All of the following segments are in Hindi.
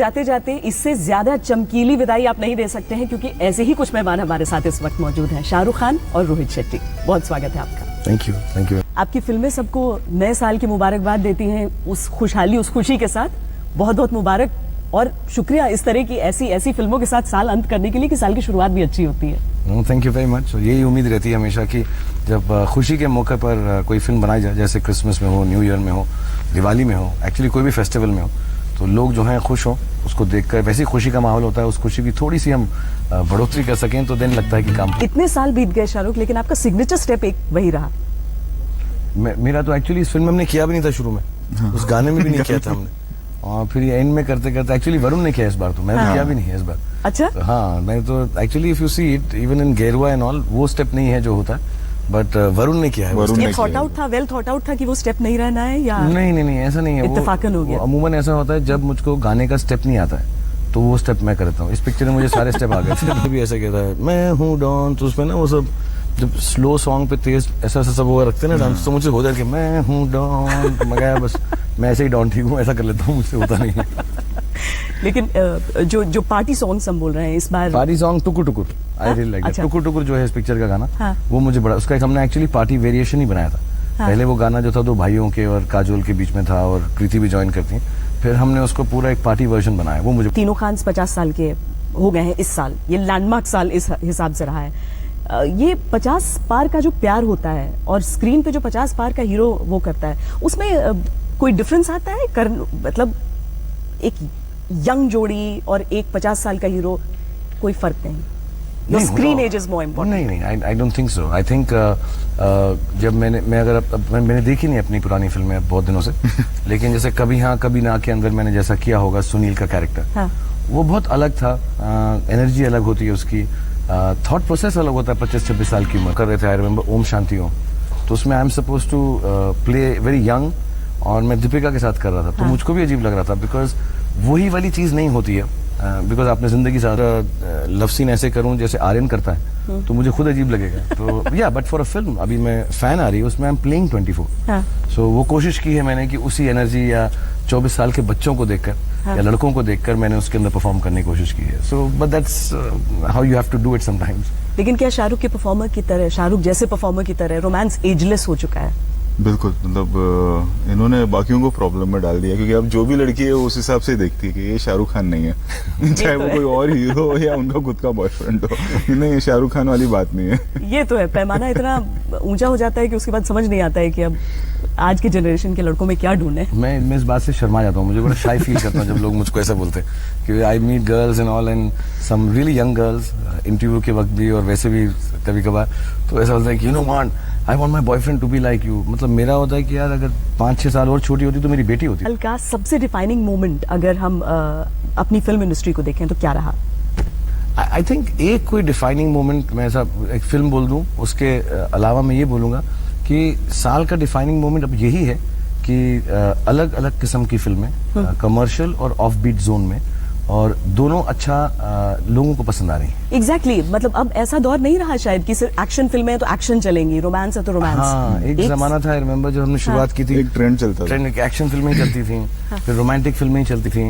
जाते जाते इससे ज्यादा चमकीली विदाई आप नहीं दे सकते हैं, क्योंकि ऐसे ही कुछ मेहमान हमारे साथ इस वक्त मौजूद हैं। शाहरुख खान और रोहित शेट्टी, बहुत स्वागत है आपका। Thank you. आपकी फिल्में सबको नए साल की मुबारकबाद देती हैं, उस खुशहाली उस खुशी के साथ। बहुत बहुत मुबारक और शुक्रिया इस तरह की ऐसी फिल्मों के साथ साल अंत करने के लिए कि साल की शुरुआत भी अच्छी होती है। Thank you very much. यही उम्मीद रहती है हमेशा कि जब खुशी के मौके पर कोई फिल्म बनाई जाए, जैसे क्रिसमस में हो, न्यू ईयर में हो, दिवाली में हो, एक्चुअली कोई भी फेस्टिवल में हो, तो लोग जो हैं खुश हो, उसको देखकर वैसी खुशी का माहौल होता है, उस खुशी की थोड़ी सी हम बढ़ोतरी कर सकें तो दिन लगता है कि काम। इतने साल बीत गए शाहरुख, लेकिन आपका सिग्नेचर स्टेप एक वही रहा। मेरा तो एक्चुअली इस फिल्म में हमने किया भी नहीं था शुरू में, उस गाने में भी नहीं किया था हमने, और फिर एंड में करते करते एक्चुअली वरुण ने किया इस बार, तो मैंने किया भी नहीं है इस बार। अच्छा। तो हाँ, मैं तो actually if you see it even in गेरुआ एंड ऑल, वो स्टेप नहीं है जो होता है, बट वरुण ने किया है। ये थॉट आउट था, वेल थॉट आउट था कि वो स्टेप नहीं रहना है, या नहीं ऐसा नहीं है, इत्तेफाकन हो गया। अमूमन ऐसा होता है जब मुझको गाने का स्टेप नहीं आता है तो वो स्टेप मैं करता हूँ। इस पिक्चर में मुझे सारे स्टेप आ गए थे। भी ऐसा कहता है मैं हूँ डॉन, तो उसमें ना वो सब जब स्लो सॉन्ग पे तेज ऐसा सब वो रखते हैं ना डांस, तो मुझे हो जाए कि मैं हूँ डॉन, तो मैं बस मैं ऐसे ही डॉन ठीक हूँ ऐसा कर लेता हूँ, मुझसे होता नहीं है। लेकिन जो पार्टी सॉन्ग्स हम बोल रहे हैं इस बार, पार्टी सॉन्ग टुकुर टुकुर, आई रियली लाइक इट। टुकुर टुकुर जो है इस पिक्चर का गाना, वो मुझे बड़ा, उसका एक हमने एक्चुअली पार्टी वेरिएशन ही बनाया था। पहले वो गाना जो था दो भाइयों के और काजोल के बीच में था, और कृति भी ज्वाइन करती है, फिर हमने उसको पूरा एक पार्टी वर्जन बनाया। वो मुझे तीनों खान 50 साल के हो गए हैं इस साल, ये लैंडमार्क साल इस हिसाब से रहा है। ये 50 पार का जो प्यार होता है और स्क्रीन पे जो 50 पार का हीरो वो करता है, उसमें कोई डिफरेंस आता है? मतलब एक यंग जोड़ी और एक 50 साल का हीरो, कोई फर्क नहीं? Your screen age is more important. नहीं, I don't think so. I think जब मैंने देखी नहीं अपनी पुरानी फिल्में बहुत दिनों से, लेकिन जैसे कभी हाँ कभी ना के अंदर मैंने जैसा किया होगा सुनील का कैरेक्टर, वो बहुत अलग था, एनर्जी अलग होती है उसकी, थॉट प्रोसेस अलग होता है। 25-26 साल की उम्र कर रहे थे, आई रिमेम्बर ओम शांति ओम, तो उसमें I am suppose to play very young, और मैं दीपिका के साथ कर रहा था, तो मुझको भी अजीब लग रहा था, बिकॉज वही वाली चीज नहीं होती है। बिकॉज आपने जिंदगी सारा लव सीन ऐसे करूं जैसे आर्यन करता है, तो मुझे खुद अजीब लगेगा। तो या बट फॉर अ फिल्म, अभी मैं फैन आ रही है उसमें, आई एम प्लेइंग 24। सो वो कोशिश की है मैंने कि उसी एनर्जी या 24 साल के बच्चों को देखकर या लड़कों को देखकर मैंने उसके अंदर परफॉर्म करने की कोशिश की है। So but that's how you have to do it sometimes. लेकिन क्या शाहरुख के परफॉर्मर की तरह, शाहरुख जैसे परफॉर्मर की तरह रोमांस एजलेस हो चुका है? बिल्कुल, मतलब इन्होंने बाकियों को प्रॉब्लम में डाल दिया, क्योंकि अब जो भी लड़की है उस हिसाब से देखती है कि ये शाहरुख खान नहीं है। चाहे वो कोई और हीरो हो या उनका खुद का बॉयफ्रेंड हो, नहीं ये शाहरुख खान वाली बात नहीं है। ये तो है, पैमाना इतना ऊंचा हो जाता है कि उसके बाद समझ नहीं आता है कि अब आज के जनरेशन के लड़कों में क्या ढूंढे। मैं इस बात से शर्मा जाता हूँ, मुझे बड़ा शाई फील करता हूँ जब लोग मुझको ऐसा बोलते हैं, क्योंकि I meet girls and all, and some really young girls interview के वक्त भी और वैसे भी कभी कभार, तो ऐसा होता है कि you know want I want my boyfriend to be like you. मतलब मेरा होता है कि यार अगर 5-6 साल और छोटी होती तो मेरी बेटी होती। हल्का सबसे डिफाइनिंग मोमेंट अगर हम अपनी फिल्म इंडस्ट्री को देखें तो क्या रहा? आई थिंक एक कोई डिफाइनिंग मोमेंट मैं ऐसा एक फिल्म बोल दूं, उसके अलावा मैं ये बोलूंगा कि साल का डिफाइनिंग मोमेंट अब यही है कि अलग अलग किस्म की फिल्में, कमर्शियल और ऑफ बीट जोन में, और दोनों अच्छा लोगों को पसंद आ रही हैं। एग्जैक्टली, मतलब अब ऐसा दौर नहीं रहा शायद कि सिर्फ एक्शन फिल्में हैं तो एक्शन चलेंगी, रोमांस है तो रोमांस। हाँ, एक जमाना था, आई रिमेम्बर जब हमने शुरुआत की थी, एक ट्रेंड चलता था, एक्शन फिल्में ही चलती थी, फिर रोमांटिक फिल्में ही चलती थी।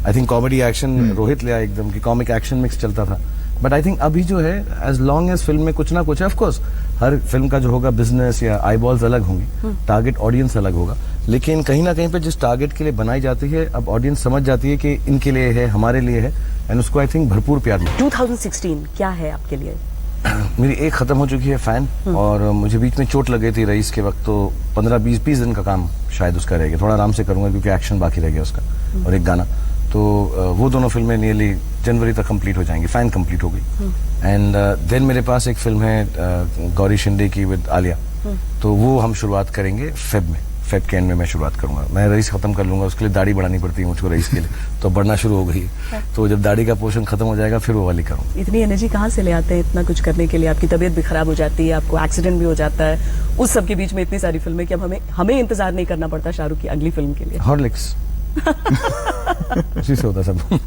I think comedy action Rohit ले आया एकदम, कि कॉमिक एक्शन मिक्स चलता था। बट आई थिंक अभी जो है, एज लॉन्ग एज फिल्म में कुछ ना कुछ है, ऑफकोर्स हर फिल्म का जो होगा बिजनेस या आईबॉल्स अलग होंगी, टारगेट ऑडियंस अलग होगा, लेकिन कहीं ना कहीं पे जिस टारगेट के लिए बनाई जाती है, अब ऑडियंस समझ जाती है कि इनके लिए है, हमारे लिए है, एंड उसको आई थिंक भरपूर प्यार मिला। 2016 क्या है आपके लिए? मेरी एक खत्म हो चुकी है फैन, और मुझे बीच में चोट लग गई थी रईस के वक्त, तो 15-20 दिन का काम शायद उसका रह गया, थोड़ा आराम से करूंगा क्योंकि एक्शन बाकी रह गया उसका, और एक गाना, तो वो दोनों फिल्में नियरली जनवरी तक कंप्लीट हो जाएंगी, फैन कंप्लीट हो गई। एंड देन मेरे पास एक फिल्म है गौरी शिंदे की विद आलिया, तो वो हम शुरुआत करेंगे फेब के एंड में मैं शुरुआत करूंगा। मैं रईस खत्म कर लूंगा, उसके लिए दाढ़ी बढ़ानी पड़ती है मुझको रईस के लिए, तो बढ़ना शुरू हो गई, तो जब दाढ़ी का पोर्शन खत्म हो जाएगा फिर वो वाली करूंगा। इतनी एनर्जी कहाँ से ले आते हैं इतना कुछ करने के लिए? आपकी तबीयत भी खराब हो जाती है, आपको एक्सीडेंट भी हो जाता है, उस सब के बीच में इतनी सारी फिल्में कि अब हमें इंतजार नहीं करना पड़ता शाहरुख की अगली फिल्म के लिए। हॉर्लिक्स उसी से होता सब।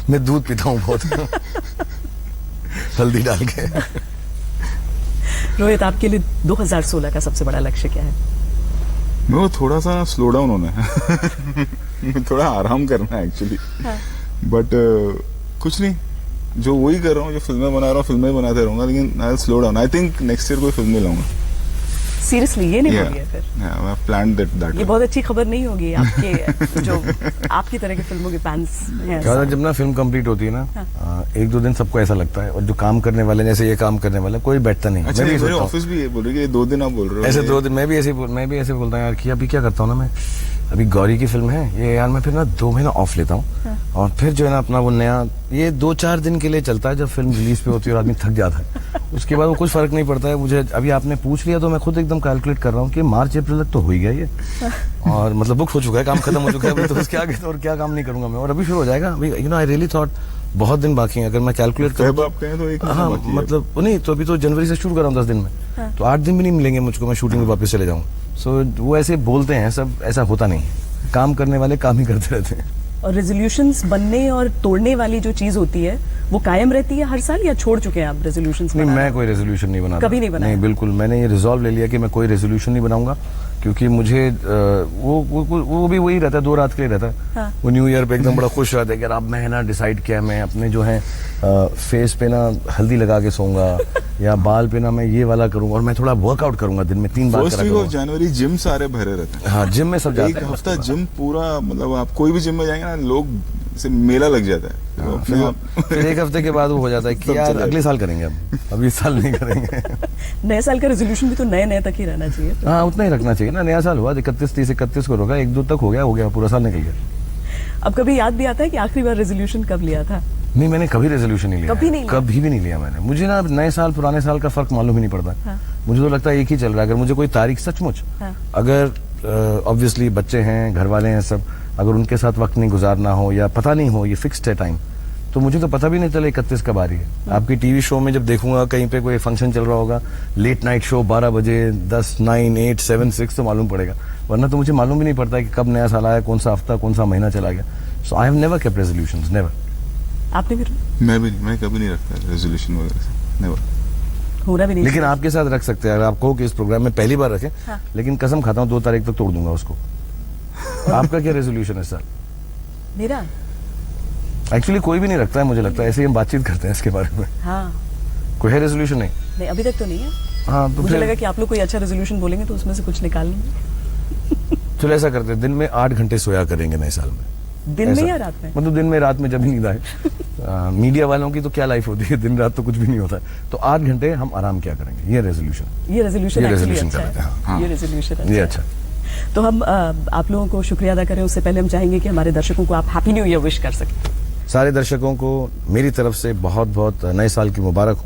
मैं दूध पीता हूँ बहुत, हल्दी डाल के। रोहित, आपके लिए 2016 का सबसे बड़ा लक्ष्य क्या है? वो थोड़ा सा स्लो डाउन होना है। थोड़ा आराम करना है एक्चुअली, बट कुछ नहीं, जो वही कर रहा हूँ, जो फिल्में बना रहा हूँ फिल्में बनाते रहूंगा, लेकिन I slow down. I think next year कोई फिल्म नहीं लाऊंगा। सीरियसली ये नहीं बोलिए फिर? मैं प्लान दैट ये बहुत अच्छी खबर नहीं होगी आपके जो आपकी तरह के फिल्मों के फैंस हैं। क्या जब ना फिल्म कंप्लीट होती है ना, एक दो दिन सबको ऐसा लगता है, और जो काम करने वाले जैसे ये काम करने वाले कोई बैठता नहीं। अच्छा, मैं भी मेरे ऑफिस भी ये बोल रही है कि 2 दिन आप बोल रहे हो ऐसे 2 दिन, मैं भी ऐसे बोलता हूँ यार कि अभी क्या करता हूँ ना, मैं अभी गौरी की फिल्म है ये यार, मैं फिर ना 2 महीना ऑफ लेता हूँ, और फिर जो है ना अपना वो नया, ये 2-4 दिन के लिए चलता है जब फिल्म रिलीज पे होती है और आदमी थक जाता है, उसके बाद वो कुछ फर्क नहीं पड़ता है मुझे। अभी आपने पूछ लिया तो मैं खुद एकदम कैलकुलेट कर रहा हूँ कि मार्च अप्रैल तक तो हो ही गया ये, और मतलब बुक हो चुका है, काम खत्म हो चुका है, अभी तो उसके आगे तो और क्या काम नहीं करूंगा मैं, और अभी शुरू हो जाएगा। You know I really thought बहुत दिन बाकी हैं, अगर मैं कैलकुलेट करूँ आप कहें तो 1 महीना हाँ, बाकी है। मतलब नहीं तो अभी तो जनवरी से शुरू कर रहा हूँ 10 दिन में, तो 8 दिन भी नहीं मिलेंगे मुझको, मैं शूटिंग में वापस चले जाऊँ। सो वो ऐसे बोलते हैं सब, ऐसा होता नहीं है, काम करने वाले काम ही करते रहते हैं। और रेजोल्यूशंस बनने और तोड़ने वाली जो चीज होती है वो कायम रहती है हर साल, या छोड़ चुके हैं आप रेजोल्यूशंस? नहीं, मैं कोई रेजोल्यूशन नहीं बनाता, कभी नहीं बनाया? नहीं, बिल्कुल मैंने ये रिजॉल्व ले लिया कि मैं कोई रेजोल्यूशन नहीं बनाऊंगा, क्योंकि मुझे वो भी वही रहता है, 2 रात के लिए रहता है। हाँ। वो न्यू ईयर पे एकदम बड़ा खुश रहता है कि अब मैं ना डिसाइड किया, मैं अपने जो है फेस पे ना हल्दी लगा के सोऊंगा या बाल पे ना मैं ये वाला करूंगा, और मैं थोड़ा वर्कआउट करूंगा दिन में 3 बार। First week of January gym सारे भरे रहते हैं। हाँ, जिम में सब जाते हैं। एक हफ्ता जिम पूरा, मतलब आप कोई भी जिम में जाएंगे ना, लोग से मेला लग जाता है। तो फिर 1 हफ्ते के बाद वो हो जाता है कि यार अगले साल करेंगे, अब इस साल नहीं करेंगे। नए साल का रेजोल्यूशन भी तो नए तक ही रहना चाहिए। हाँ, उतना ही रखना चाहिए ना, नया साल हुआ 31 को रोका, 1-2 तक हो गया पूरा साल निकल गया। अब कभी याद भी आता है कि आखिरी बार रेजोल्यूशन कब लिया था? नहीं, मैंने कभी रेजोल्यूशन नहीं लिया, कभी भी नहीं लिया मैंने। मुझे ना नए साल पुराने साल का फर्क मालूम ही नहीं पड़ता। हाँ। मुझे तो लगता है एक ही चल रहा है। अगर मुझे कोई तारीख सचमुच, अगर ऑब्वियसली बच्चे हैं, घर वाले हैं सब, अगर उनके साथ वक्त नहीं गुजारना हो या पता नहीं हो ये फिक्स्ड है टाइम, तो मुझे तो पता भी नहीं चला 31 कब आ रही है। आपकी टीवी शो में जब देखूंगा कहीं पे कोई फंक्शन चल रहा होगा, लेट नाइट शो 12 बजे, 10, 9, 8, 7, 6 तो मालूम पड़ेगा, वरना तो मुझे मालूम भी नहीं पड़ता कि कब नया साल आया, कौन सा हफ्ता, कौन सा महीना चला गया। So I have never kept resolutions, never. आपने भी? मैं कभी नहीं रखता रेजोल्यूशन वगैरह से, नेवर। होना भी नहीं। लेकिन आपके साथ रख सकते हैं, अगर आप कहो कि इस प्रोग्राम में पहली बार रखें। हाँ। लेकिन कसम खाता हूँ 2 तारीख तक तोड़ दूंगा उसको। आपका क्या रेजोल्यूशन है सर? मेरा एक्चुअली कोई भी नहीं रखता है, मुझे लगता है, ऐसे ही हम बातचीत करते हैं इसके बारे में। हाँ, कोई है रेजोल्यूशन? नहीं अभी तक तो नहीं है। हाँ, तो मुझे लगा कि आप लोग कोई अच्छा रेजोल्यूशन बोलेंगे तो उसमें से कुछ निकाल लेंगे। चलो ऐसा करते हैं, दिन में 8 घंटे सोया करेंगे नए साल में। दिन में या रात में? मतलब दिन में, रात में जब भी नींद आए। मीडिया वालों की तो क्या लाइफ होती है, दिन रात तो कुछ भी नहीं होता है, तो 8 घंटे हम आराम क्या करेंगे, ये रेजोल्यूशन। ये रेजोल्यूशन कर लेते हैं। अच्छा है। ये रेजोल्यूशन ये अच्छा। तो हम आप लोगों को शुक्रिया अदा करें, उससे पहले हम चाहेंगे कि हमारे दर्शकों को आप हैप्पी न्यू ईयर विश कर सकें। सारे दर्शकों को मेरी तरफ से बहुत बहुत नए साल की मुबारक हो,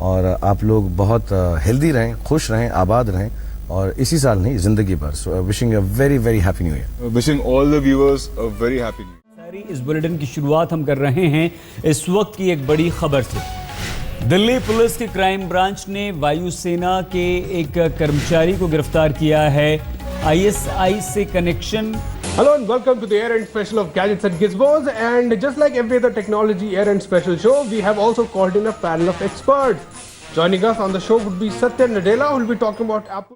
और आप लोग बहुत हेल्दी रहें, खुश रहें, आबाद रहें, और इसी साल नहीं जिंदगी भर। So wishing a very very happy new year. Wishing all the viewers a very happy new year. इस बुलेटिन की शुरुआत हम कर रहे हैं इस वक्त की एक बड़ी खबर से। दिल्ली पुलिस की क्राइम ब्रांच ने वायुसेना के एक कर्मचारी को गिरफ्तार किया है ISI से connection. Hello and welcome to the Air End Special of Gadgets and Gizmos, and just like every other technology Air End Special show, we have also called in a panel of experts. Joining us on the show would be Satya Nadella, who will be talking about Apple.